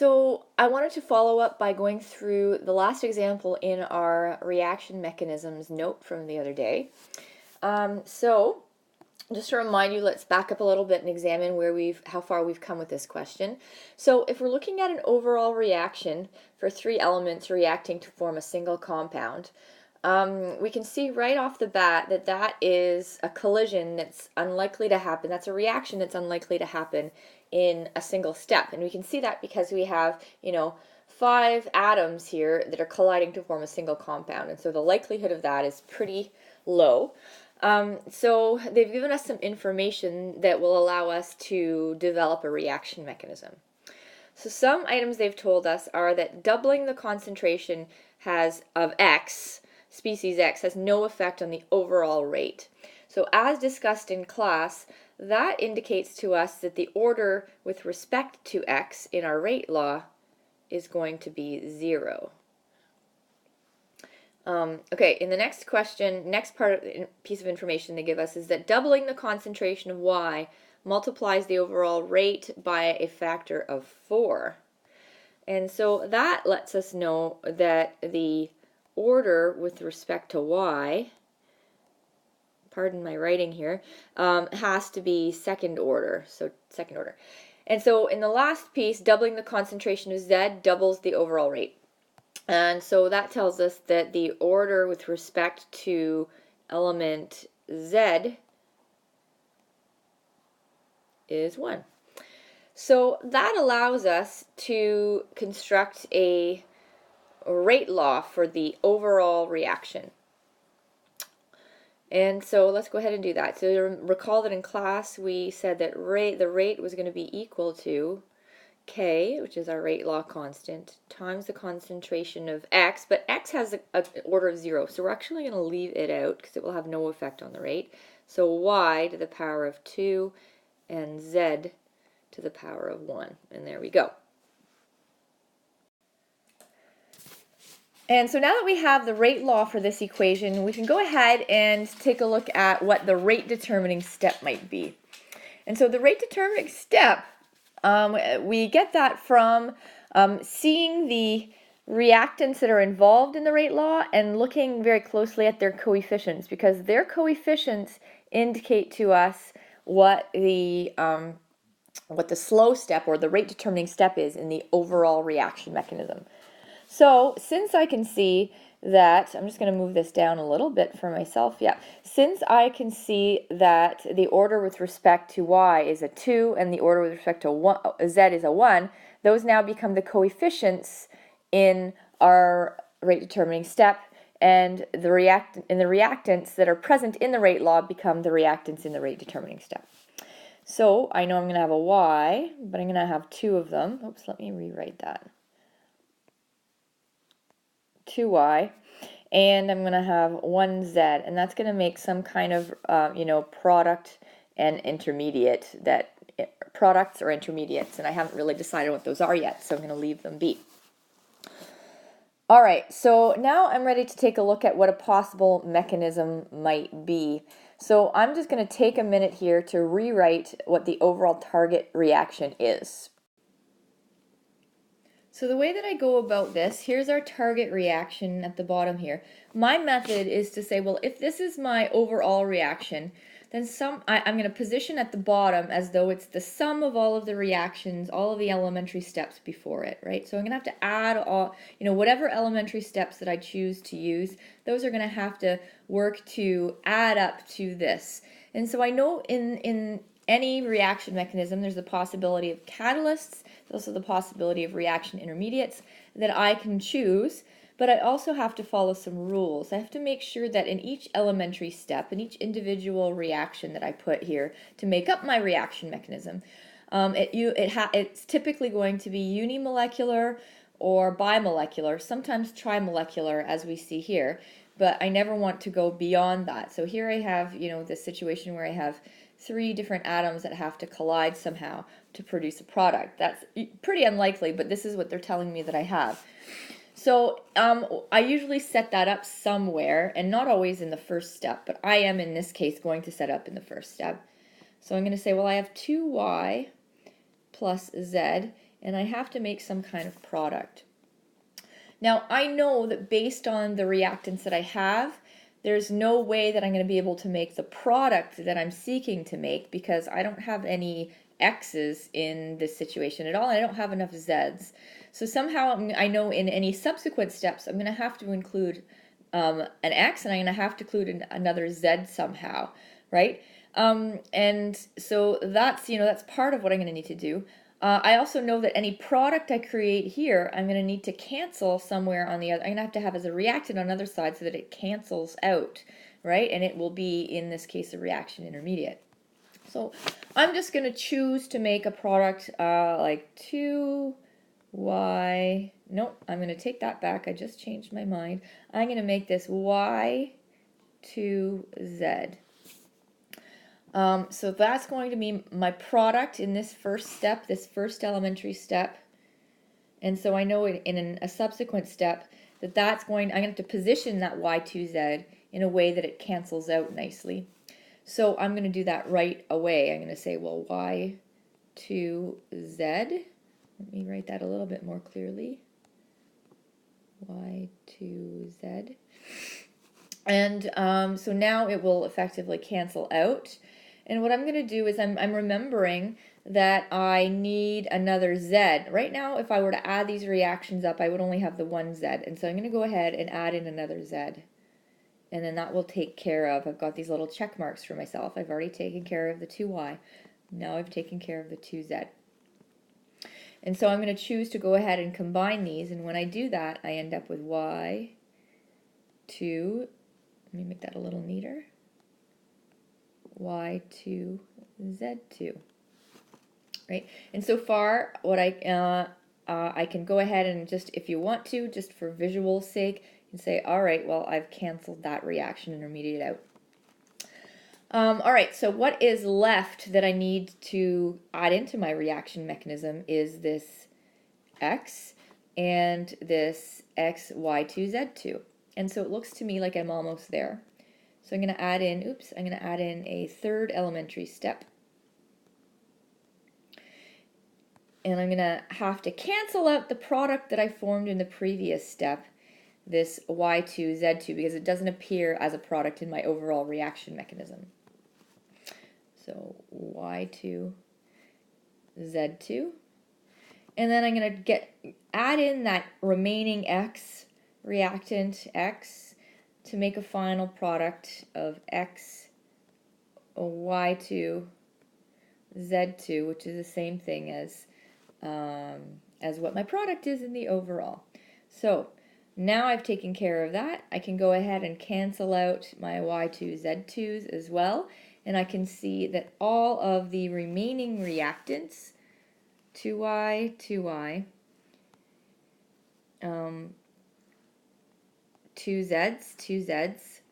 So I wanted to follow up by going through the last example in our reaction mechanisms note from the other day. So just to remind you, let's back up a little bit and examine how far we've come with this question. So if we're looking at an overall reaction for three elements reacting to form a single compound, we can see right off the bat that that is a collision that's unlikely to happen. That's a reaction that's unlikely to happen in a single step. And we can see that because we have, 5 atoms here that are colliding to form a single compound. And so the likelihood of that is pretty low. So they've given us some information that will allow us to develop a reaction mechanism. So some items they've told us are that doubling the concentration of X, species X, has no effect on the overall rate. So as discussed in class, that indicates to us that the order with respect to X in our rate law is going to be 0. Okay, in the next question, next piece of information they give us is that doubling the concentration of Y multiplies the overall rate by a factor of 4. And so that lets us know that the order with respect to Y, pardon my writing here, has to be second order, so second order. And so in the last piece, doubling the concentration of Z doubles the overall rate. And so that tells us that the order with respect to element Z is 1. So that allows us to construct a rate law for the overall reaction. And so let's go ahead and do that. So recall that in class we said that the rate was going to be equal to K, which is our rate law constant, times the concentration of X, but X has an order of 0, so we're actually going to leave it out because it will have no effect on the rate. So Y to the power of 2 and Z to the power of 1, and there we go. And so now that we have the rate law for this equation, we can go ahead and take a look at what the rate determining step might be. And so the rate determining step, we get that from seeing the reactants that are involved in the rate law and looking very closely at their coefficients, because their coefficients indicate to us what the slow step or the rate determining step is in the overall reaction mechanism. So since I can see that, I'm just going to move this down a little bit for myself. Yeah, since I can see that the order with respect to Y is a 2 and the order with respect to Z is a 1, those now become the coefficients in our rate determining step, and the reactants that are present in the rate law become the reactants in the rate determining step. So I know I'm going to have a Y, but I'm going to have 2 of them. Oops, let me rewrite that. 2Y, and I'm going to have 1Z, and that's going to make some kind of product and intermediate, products or intermediates, and I haven't really decided what those are yet, so I'm going to leave them be. All right, so now I'm ready to take a look at what a possible mechanism might be. So I'm just going to take a minute here to rewrite what the overall target reaction is. So the way that I go about this, here's our target reaction at the bottom here. My method is to say, well, if this is my overall reaction, then I'm going to position at the bottom as though it's the sum of all of the reactions, all of the elementary steps before it, right? So I'm going to have to add all, whatever elementary steps that I choose to use, those are going to have to work to add up to this. And so I know in any reaction mechanism, there's the possibility of catalysts, there's also the possibility of reaction intermediates that I can choose, but I also have to follow some rules. I have to make sure that in each elementary step, in each individual reaction that I put here to make up my reaction mechanism, it's typically going to be unimolecular or bimolecular, sometimes trimolecular as we see here, but I never want to go beyond that. So here I have, this situation where I have 3 different atoms that have to collide somehow to produce a product. That's pretty unlikely, but this is what they're telling me that I have. So I usually set that up somewhere, and not always in the first step, but I am in this case going to set up in the first step. So I'm going to say, well, I have 2y plus z, and I have to make some kind of product. Now, I know that based on the reactants that I have, there's no way that I'm going to be able to make the product that I'm seeking to make because I don't have any X's in this situation at all, and I don't have enough Z's. So somehow I know in any subsequent steps I'm going to have to include an X, and I'm going to have to include another Z somehow, right? And so that's part of what I'm going to need to do. I also know that any product I create here, I'm going to need to cancel somewhere on the other. I'm going to have as a reactant on the other side so that it cancels out, right? And it will be, in this case, a reaction intermediate. So I'm just going to choose to make a product like 2y. Nope, I'm going to take that back. I just changed my mind. I'm going to make this y to z. So that's going to be my product in this first step, this first elementary step. And so I know in a subsequent step I'm going to have to position that y2z in a way that it cancels out nicely. So I'm going to do that right away. I'm going to say, well, y2z. Let me write that a little bit more clearly. y2z. And so now it will effectively cancel out. And what I'm going to do is I'm remembering that I need another Z. Right now, if I were to add these reactions up, I would only have the one Z. And so I'm going to go ahead and add in another Z. And then that will take care of, I've got these little check marks for myself. I've already taken care of the 2y. Now I've taken care of the 2z. And so I'm going to choose to go ahead and combine these. And when I do that, I end up with y2. Let me make that a little neater. y2, z2. Right? And so far, what I can go ahead and just, if you want to, just for visual sake, you can say, all right, well, I've canceled that reaction intermediate out. All right, so what is left that I need to add into my reaction mechanism is this X and this X, Y2, Z2. And so it looks to me like I'm almost there. So I'm going to add in, I'm going to add in a third elementary step. And I'm going to have to cancel out the product that I formed in the previous step, this Y2, Z2, because it doesn't appear as a product in my overall reaction mechanism. So Y2, Z2. And then I'm going to add in that remaining X, reactant X, to make a final product of X, Y2, Z2, which is the same thing as what my product is in the overall. So now I've taken care of that. I can go ahead and cancel out my Y2, Z2s as well, and I can see that all of the remaining reactants, 2y, 2y, 2z's, 2z's,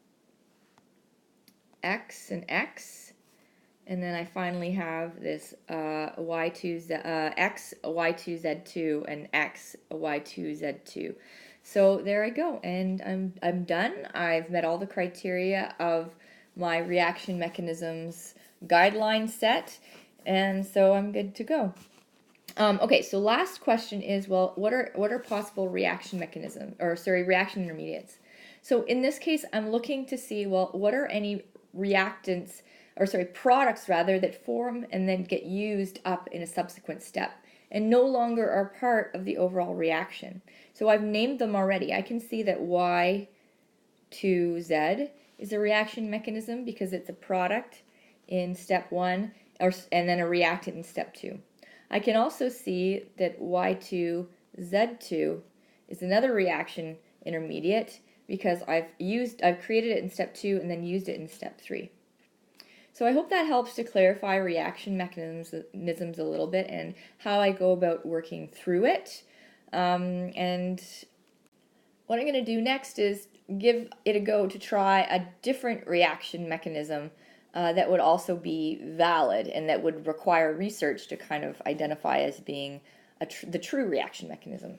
x and x, and then I finally have this x, y2z2, and x, y2z2. So there I go, and I'm done. I've met all the criteria of my reaction mechanisms guideline set, and so I'm good to go. Okay, so last question is, well, what are possible reaction mechanisms, or sorry, reaction intermediates? So in this case, I'm looking to see, well, what are any reactants, or sorry, products rather, that form and then get used up in a subsequent step and no longer are part of the overall reaction. So I've named them already. I can see that Y2Z is a reaction mechanism because it's a product in step 1, and then a reactant in step 2. I can also see that Y2Z2 is another reaction intermediate because I've created it in step 2 and then used it in step 3. So I hope that helps to clarify reaction mechanisms a little bit and how I go about working through it. And what I'm going to do next is give it a go to try a different reaction mechanism that would also be valid and that would require research to kind of identify as being the true reaction mechanism.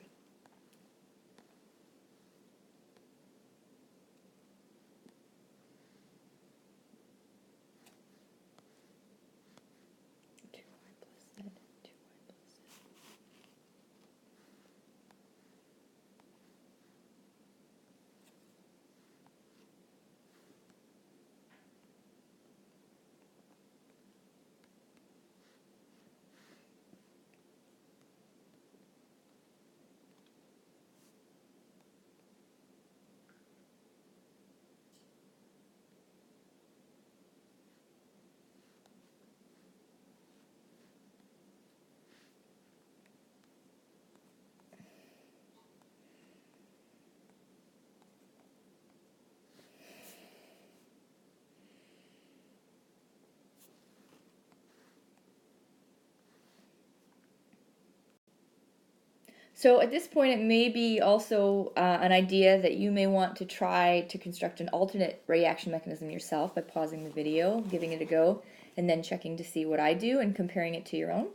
So at this point, it may be also an idea that you may want to try to construct an alternate reaction mechanism yourself by pausing the video, giving it a go, and then checking to see what I do and comparing it to your own.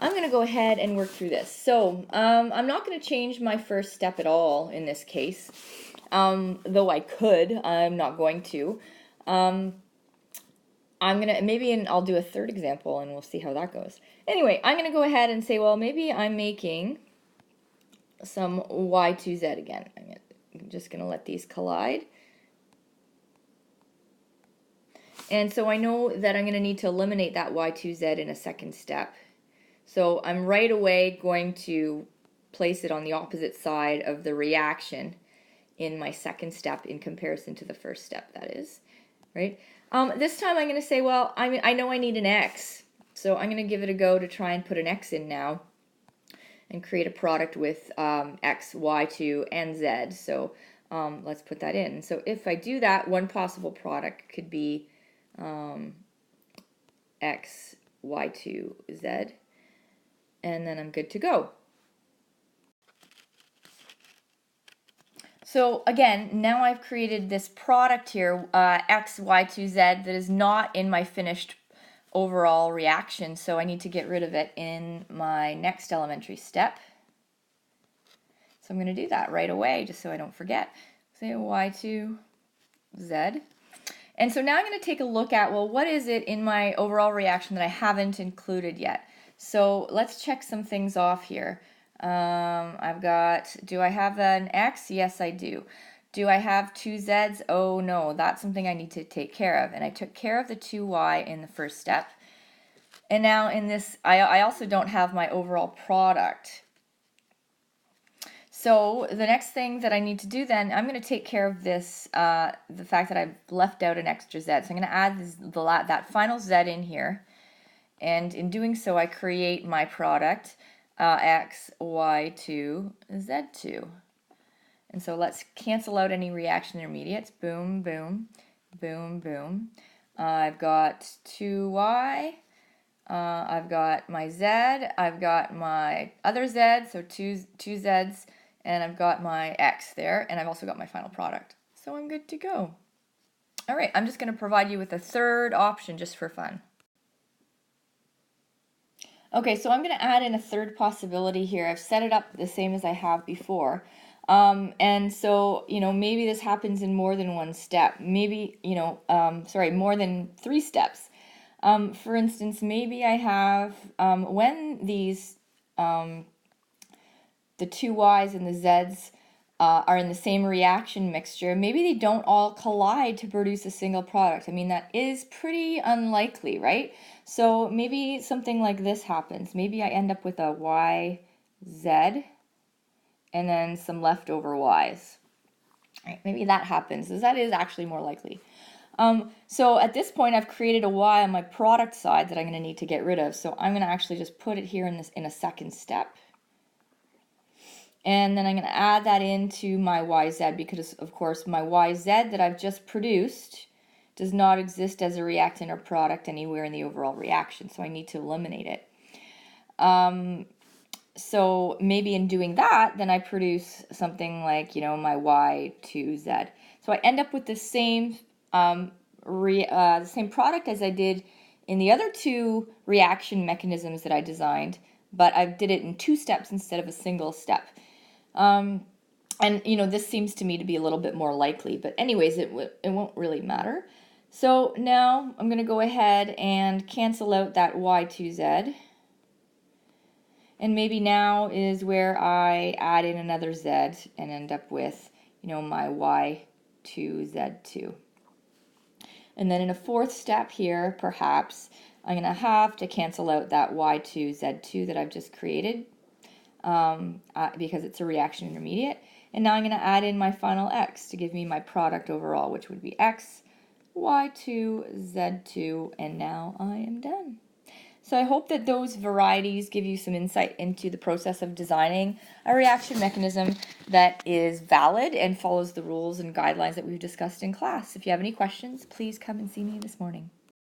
I'm going to go ahead and work through this. So I'm not going to change my first step at all in this case, though I could. I'm not going to. I'll do a third example and we'll see how that goes. Anyway, I'm going to go ahead and say, well, maybe I'm making some Y2Z again. I'm just going to let these collide. And so I know that I'm going to need to eliminate that Y2Z in a second step. So I'm right away going to place it on the opposite side of the reaction in my second step in comparison to the first step, that is, right? This time I'm going to say, well, I know I need an X, so I'm going to give it a go to try and put an X in now and create a product with X, Y2, and Z. So let's put that in. So if I do that, one possible product could be X, Y2, Z, and then I'm good to go. So again, now I've created this product here, X, Y2, Z, that is not in my finished overall reaction, so I need to get rid of it in my next elementary step. So I'm going to do that right away, just so I don't forget. Say Y2, Z. And so now I'm going to take a look at, well, what is it in my overall reaction that I haven't included yet? So let's check some things off here. Do I have an X? Yes, I do. Do I have two Zs? Oh no, that's something I need to take care of. And I took care of the 2Y in the first step. And now in this, I also don't have my overall product. So the next thing that I need to do then, I'm going to take care of this, the fact that I've left out an extra Z. So I'm going to add that final Z in here. And in doing so, I create my product, X, Y2, Z2. And so let's cancel out any reaction intermediates. Boom, boom, boom, boom. I've got 2Y. I've got my Z. I've got my other Z, so two Zs. And I've got my X there. And I've also got my final product. So I'm good to go. All right, I'm just going to provide you with a third option just for fun. Okay, so I'm going to add in a third possibility here. I've set it up the same as I have before. And so, maybe this happens in more than one step. Maybe, more than 3 steps. For instance, maybe I have, when these, the 2 Ys and the Zs are in the same reaction mixture, maybe they don't all collide to produce a single product. I mean, that is pretty unlikely, right? So maybe something like this happens. Maybe I end up with a YZ and then some leftover Ys. Right, maybe that happens, because that is actually more likely. So at this point, I've created a Y on my product side that I'm going to need to get rid of. So I'm going to actually just put it here in a second step. And then I'm going to add that into my YZ because, of course, my YZ that I've just produced does not exist as a reactant or product anywhere in the overall reaction, so I need to eliminate it. So maybe in doing that, then I produce something like, my Y2Z. So I end up with the same product as I did in the other 2 reaction mechanisms that I designed, but I did it in 2 steps instead of a single step. And this seems to me to be a little bit more likely, but anyways, it won't really matter. So now I'm going to go ahead and cancel out that Y2Z. And maybe now is where I add in another Z and end up with, my Y2Z2. And then in a 4th step here, perhaps, I'm going to have to cancel out that Y2Z2 that I've just created. Because it's a reaction intermediate. And now I'm going to add in my final X to give me my product overall, which would be X, Y2, Z2, and now I am done. So I hope that those varieties give you some insight into the process of designing a reaction mechanism that is valid and follows the rules and guidelines that we've discussed in class. If you have any questions, please come and see me this morning.